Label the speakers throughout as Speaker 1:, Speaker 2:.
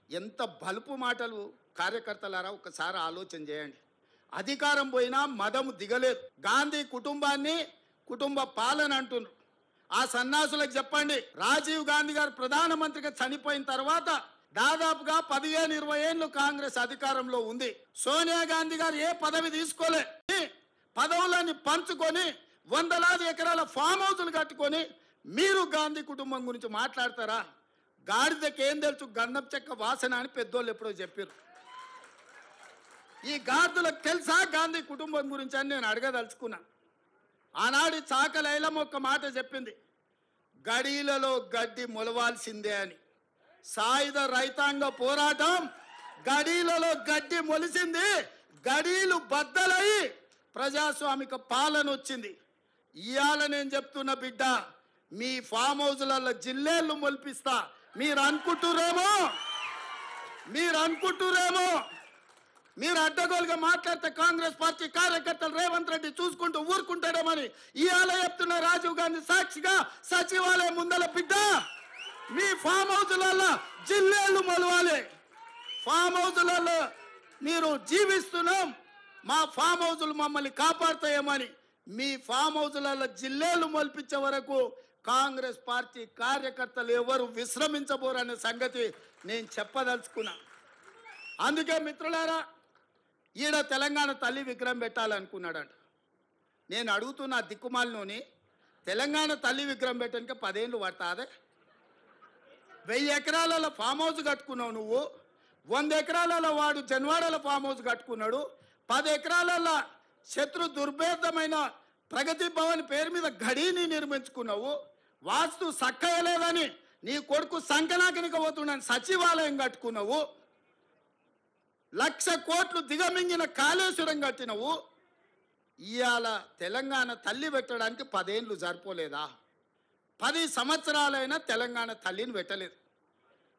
Speaker 1: ఎంత బలుపు మాటలు కార్యకర్తలారా ఒకసారి ఆలోచన చేయండి. అధికారం పోయినా మదము దిగలేదు. గాంధీ కుటుంబాన్ని కుటుంబ పాలన అంటున్నారు. ఆ సన్నాసులకు చెప్పండి, రాజీవ్ గాంధీ గారు ప్రధానమంత్రిగా చనిపోయిన తర్వాత దాదాపుగా 15-20 ఏళ్ళు కాంగ్రెస్ అధికారంలో ఉంది. సోనియా గాంధీ గారు ఏ పదవి తీసుకోలే. పదవులని పంచుకొని వందలాది ఎకరాల ఫామ్ హౌస్లు కట్టుకొని మీరు గాంధీ కుటుంబం గురించి మాట్లాడతారా? గాడిదకి ఏం తెలుసు గంధం చెక్క వాసన అని పెద్దోళ్ళు ఎప్పుడో చెప్పారు. ఈ గాడిదలకు తెలుసా గాంధీ కుటుంబం గురించి అని నేను అడగదలుచుకున్నా. ఆనాడు చాకలైలమ్మ ఒక్క మాట చెప్పింది, గడీలలో గడ్డి మొలవాల్సిందే అని. సాయుధ రైతాంగ పోరాటం గడీలలో గడ్డి మొలిసింది, గడీలు బద్దలై ప్రజాస్వామిక పాలన వచ్చింది. ఇవాళ నేను చెప్తున్న బిడ్డ, మీ ఫామ్ హౌస్లలో జిల్లేళ్ళు మొలిపిస్తా. మీరు అనుకుంటురేమో మీరు అడ్డగోలుగా మాట్లాడితే కాంగ్రెస్ పార్టీ కార్యకర్తలు రేవంత్ రెడ్డి చూసుకుంటూ ఊరుకుంటాడేమని ఇవాళ చెప్తున్న రాజీవ్ గాంధీ సాక్షిగా సచివాలయం ముందల బిడ్డ, మీ ఫామ్ హౌస్లలో జిల్లేళ్ళు మొలవాలి. ఫామ్ హౌస్లలో మీరు జీవిస్తున్నాం, మా ఫామ్ హౌస్లు మమ్మల్ని కాపాడుతాయేమని మీ ఫామ్ హౌస్లలో జిల్లేళ్ళు మొలిపించే వరకు కాంగ్రెస్ పార్టీ కార్యకర్తలు ఎవరు విశ్రమించబోరనే సంగతి నేను చెప్పదలుచుకున్నా. అందుకే మిత్రులారా, ఈడ తెలంగాణ తల్లి విగ్రహం పెట్టాలనుకున్నాడంట. నేను అడుగుతున్న దిక్కుమాలినోని, తెలంగాణ తల్లి విగ్రహం పెట్టడానికి 10 ఏళ్ళు పడతాదే? 1000 ఎకరాలలో ఫామ్ హౌస్ కట్టుకున్నావు నువ్వు, 100 ఎకరాలలో వాడు జన్వాడల ఫామ్ హౌస్ కట్టుకున్నాడు, 10 ఎకరాలలో శత్రు దుర్భేదమైన ప్రగతి భవన్ పేరు మీద గడీని నిర్మించుకున్నావు. వాస్తు సక్కయలేదని నీ కొడుకు సంకనాకనికి పోతున్నాను సచివాలయం కట్టుకున్నావు. 1,00,000 కోట్లు దిగమింగిన కాళేశ్వరం కట్టినవు. ఇవాళ తెలంగాణ తల్లి పెట్టడానికి 10 ఏళ్ళు సరిపోలేదా? 10 సంవత్సరాలైనా తెలంగాణ తల్లిని పెట్టలేదు.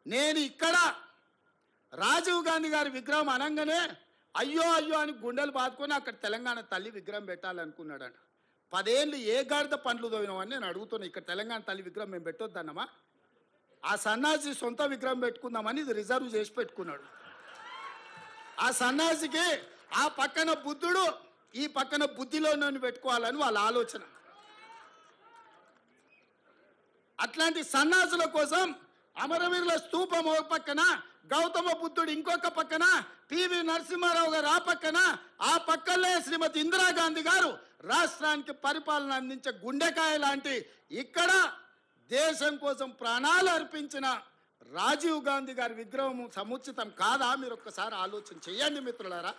Speaker 1: నేను ఇక్కడ రాజీవ్ గాంధీ గారి విగ్రహం అనగానే అయ్యో అయ్యో అని గుండెలు బాదుకొని అక్కడ తెలంగాణ తల్లి విగ్రహం పెట్టాలనుకున్నాడంట. 10 ఏళ్ళు ఏ గాడిద పండ్లు తోవినామని నేను అడుగుతున్నా. ఇక్కడ తెలంగాణ తల్లి విగ్రహం మేము పెట్టొద్దన్నమా? ఆ సన్నాసి సొంత విగ్రహం పెట్టుకుందామని ఇది రిజర్వ్ చేసి పెట్టుకున్నాడు. ఆ సన్నాసికి ఆ పక్కన బుద్ధుడు, ఈ పక్కన బుద్ధిలోనూ పెట్టుకోవాలని వాళ్ళ ఆలోచన. అట్లాంటి సన్నాసుల కోసం అమరవీరుల స్తూపం ఒక పక్కన, గౌతమ బుద్ధుడు ఇంకొక పక్కన, పివి నరసింహారావు గారు ఆ పక్కన, ఆ పక్కనే శ్రీమతి ఇందిరాగాంధీ గారు రాష్ట్రానికి పరిపాలన అందించే గుండెకాయ లాంటి ఇక్కడ దేశం కోసం ప్రాణాలు అర్పించిన రాజీవ్ గాంధీ గారి విగ్రహం సముచితం కాదా? మీరు ఒక్కసారి ఆలోచన చేయండి మిత్రులారా.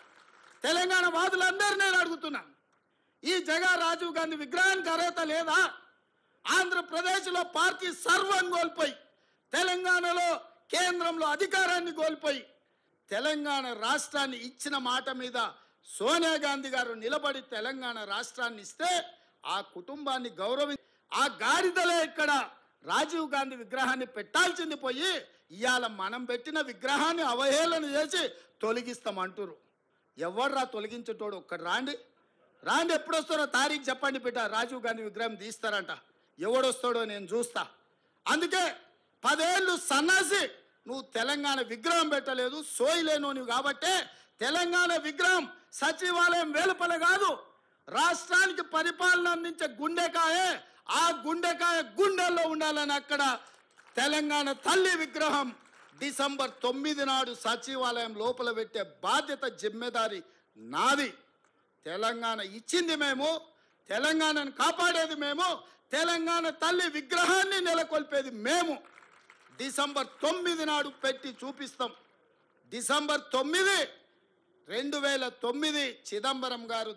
Speaker 1: తెలంగాణ వాదులందరూ నేను అడుగుతున్నా, ఈ జగన్ రాజీవ్ గాంధీ విగ్రహానికి అర్హత లేదా? ఆంధ్రప్రదేశ్లో పార్టీ సర్వం కోల్పోయి, తెలంగాణలో కేంద్రంలో అధికారాన్ని కోల్పోయి, తెలంగాణ రాష్ట్రాన్ని ఇచ్చిన మాట మీద సోనియా గాంధీ గారు నిలబడి తెలంగాణ రాష్ట్రాన్ని ఇస్తే ఆ కుటుంబాన్ని ఆ గాడిదలే ఇక్కడ రాజీవ్ గాంధీ విగ్రహాన్ని పెట్టాల్సింది పోయి ఇవాళ మనం పెట్టిన విగ్రహాన్ని అవహేళన చేసి తొలగిస్తామంటారు. ఎవర్రా తొలగించేటోడు? ఒక్కడు రాండి, ఎప్పుడు వస్తారో తారీఖు చెప్పండి బిడ్డ. రాజీవ్ గాంధీ విగ్రహం తీస్తారంట, ఎవడొస్తాడో నేను చూస్తా. అందుకే 10 ఏళ్ళు సన్నాసి నువ్వు తెలంగాణ విగ్రహం పెట్టలేదు, సోయిలేను నువ్వు. కాబట్టే తెలంగాణ విగ్రహం సచివాలయం వెలుపల కాదు, రాష్ట్రానికి పరిపాలన అందించే గుండెకాయే, ఆ గుండెకాయ గుండెల్లో ఉండాలని అక్కడ తెలంగాణ తల్లి విగ్రహం డిసెంబర్ 9 నాడు సచివాలయం లోపల పెట్టే బాధ్యత జిమ్మెదారి నాది. తెలంగాణ ఇచ్చింది మేము, తెలంగాణను కాపాడేది మేము, తెలంగాణ తల్లి విగ్రహాన్ని నెలకొల్పేది మేము. డిసెంబర్ 9 నాడు పెట్టి చూపిస్తాం. డిసెంబర్ 9, 2009 చిదంబరం గారు